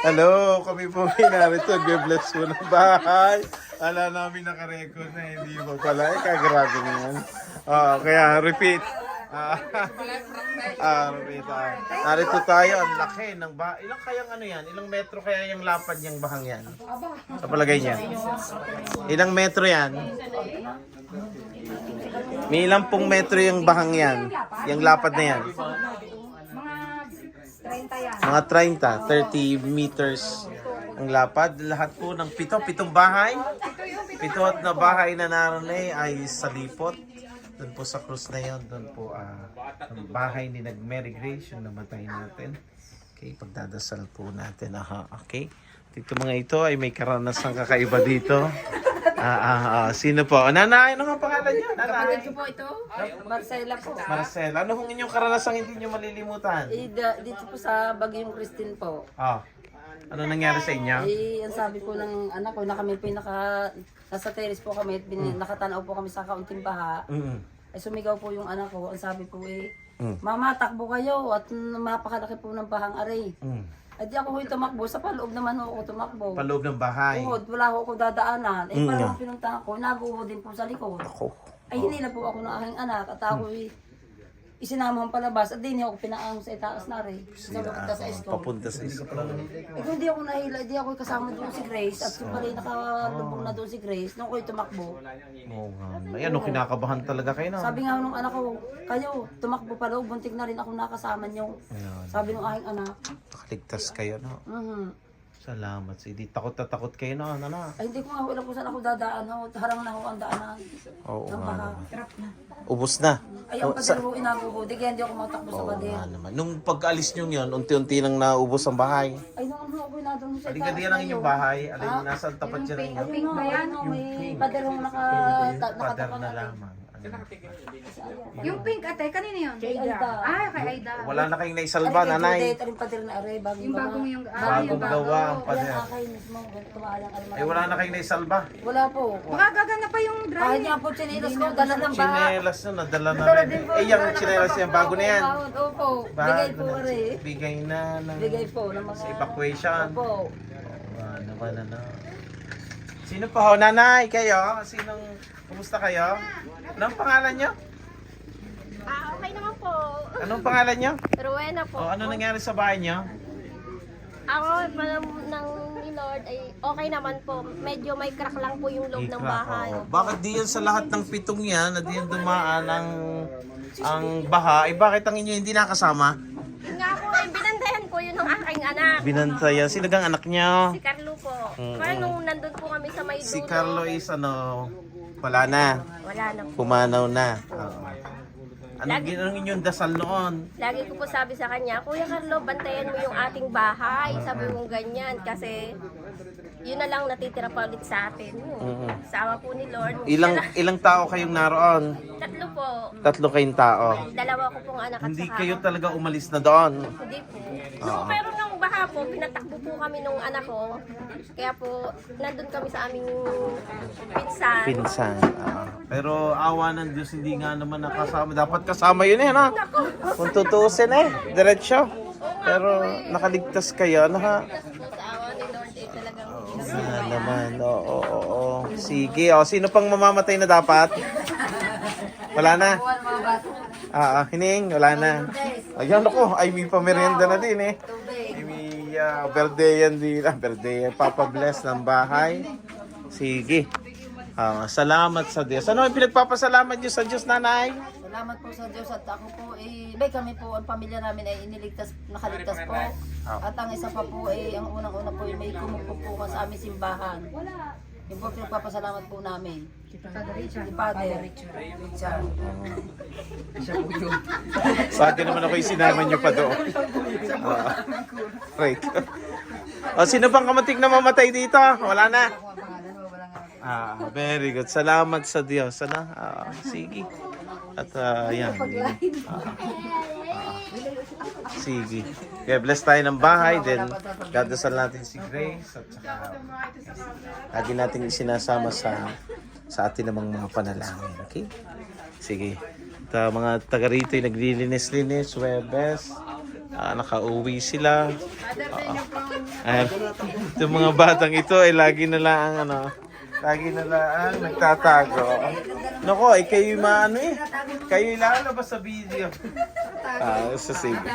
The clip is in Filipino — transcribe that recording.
Hello, kami po may narito. Nag-bless po ng bahay. Ala namin nakarecord na hindi mo pala. Kagrabe na yan. Kaya repeat. Repeat. Narito tayo. Ang laki ng bahay. Ilang kayang ano yan? Ilang metro kaya yung lapad niyang bahang yan? Sa palagay niya. Ilang metro yan? May ilang pong metro yung bahang yan? Yung lapad na yan? Mga 30 meters ang lapad. Lahat po ng pitong bahay. Pito na bahay na naroon ay sa lipot. Doon po sa cruise na yun. Doon po ang bahay ni Mary Grace, yung namatay natin. Okay, pagdadasal po natin. Okay. Dito mga ito ay may karanasang kakaiba dito. Sino po? Nanay, ano nga pangalan niyo? Nanay. Kapatid ko po ito. Marcela po. Marcela, ano kung inyong karanasang hindi niyo malilimutan? Dito po sa Bagyong Christine po. Ano nangyari sa inyo? Ang sabi po ng anak ko na kami nasa terrace po kami, nakatanaw po kami sa kaunting baha. Ay sumigaw po yung anak ko. Ang sabi po Mama, takbo kayo at mapakalaki po ng bahang aray. Ay di ako tumakbo, sa paloob naman ako tumakbo. Paloob ng bahay. Uhod, wala ako dadaanan. Parang pinuntahan ko, nag-uhod din po sa likod. Ay hinila po ako ng aking anak at ako isinama ang palabas at di niya ako pinaang sa itaas na rin. Papunta sa isko. Kung hindi ako nahila, di ako kasama doon si Grace at yung pala nakalubog na doon si Grace nung ako'y tumakbo. Oo nga. Ayan, kinakabahan talaga kayo na. Sabi nga nung anak ko, kayo, tumakbo pala, buntik na rin ako nakasama niyo. Sabi nung aking anak. Nakaligtas kayo, no? Salamat. Hindi takot na takot kayo na, ano? Ay, hindi ko nga alam kung saan ako dadaan. Harang na ako ang daanan. Oo nga. Trap na. Ubus na. Ay, ang pader ko inagubo. Di kaya hindi ako matakbo sa pader. Oo naman. Nung pag-alis nyo yun, unti-unti nang naubos ang bahay. Ay, nung ako pinadong sa Alin ka diyan ang inyong bahay? Alin nasa tapat dyan ang inyong? Pink ba yan? May pader kong Pader na lamang. Yung pink ate, kanina yun? Kay Aida. Kay Aida. Wala na kayong naisalba, nanay. Aring pader na aray. Yung bagong yung... Bagong gawa ang pader. Yan akay mismo. Tumalang Ay, wala na kayong naisalba. Wala po. Baka gagana pa yung dry. Kahit niya po chinilas ko, dala ng baha. Chinelas na, nadala na rin. Yung chinelas yan, bago na yan. Opo. Bigay po na. aray. Bigay na. Bigay po ng mga... Sa evacuation. Opo. Naman. Sino pa ho? Nanay, kayo? Kumusta kayo? Anong pangalan nyo? Okay naman po. Anong pangalan nyo? Rowena po. Ano nangyari sa bahay nyo? Ako, ng ni Lord ay okay naman po. Medyo may crack lang po yung loob ng bahay. Bakit di yan sa lahat ng pitong yan na di yan dumaan ang baha? Bakit ang inyo hindi nakasama? Nga po, binantayan ko yun ng aking anak. Binantayan. Sino gang anak nyo? Si Carlo po. Parang nung nandun po kami sa may dulo. Si Carlo is wala na. Wala na po. Pumanaw na. Anong inyong dasal noon? Lagi ko po sabi sa kanya, Kuya Carlo, bantayan mo yung ating bahay. Sabi mo ganyan kasi yun na lang natitira pa ulit sa atin. Sama po ni Lord. Ilang tao kayong naroon? 3 po. 3 kayong tao. 2 ko pong anak at Hindi saka kayo ako. talaga umalis na doon. Hindi po. Pero nung baha po, pinatakbo po kami nung anak ko. Kaya po, nandun kami sa aming pinsan. Pinsan. Pero awa ng Diyos, hindi nga naman nakasama. Dapat kasama yun no? Kung tutuusin diretso. Pero nakaligtas kayo, Sa awa ni Lord, talagang naman, oo. Sige, sino pang mamamatay na dapat? Wala na. Hining, wala na. Ayan ako, ay may pamerienda na din Ay may birthday din. Birthday, Papa bless ng bahay. Sige. Salamat sa Diyos. Ano ang pinagpapasalamat niyo sa Diyos, nanay? Salamat po sa Diyos at ako po kami po, ang pamilya namin ay nakaligtas po. At ang isa pa po ang unang-una po may kumupok sa aming simbahan. Yung po pinagpapasalamat po namin. Si Father Richard. Sa akin naman ako yung sinama niyo pa doon. Right. Sino bang kamating na mamatay dito? Wala na. Very good. Salamat sa Diyos. Sige. At yan. Sige. Kaya bless tayo ng bahay. Then, dadasal natin si Grace. At saka, lagi natin isinasama sa atin namang mga panalangin. Okay? Sige. At mga taga rito yung naglilinis-linis, Webes. nakauwi sila. Ayan. Yung mga batang ito ay lagi na lang nagtatago. Nako, kayo maano eh. Kayo ilalabas sa video. Sa sige.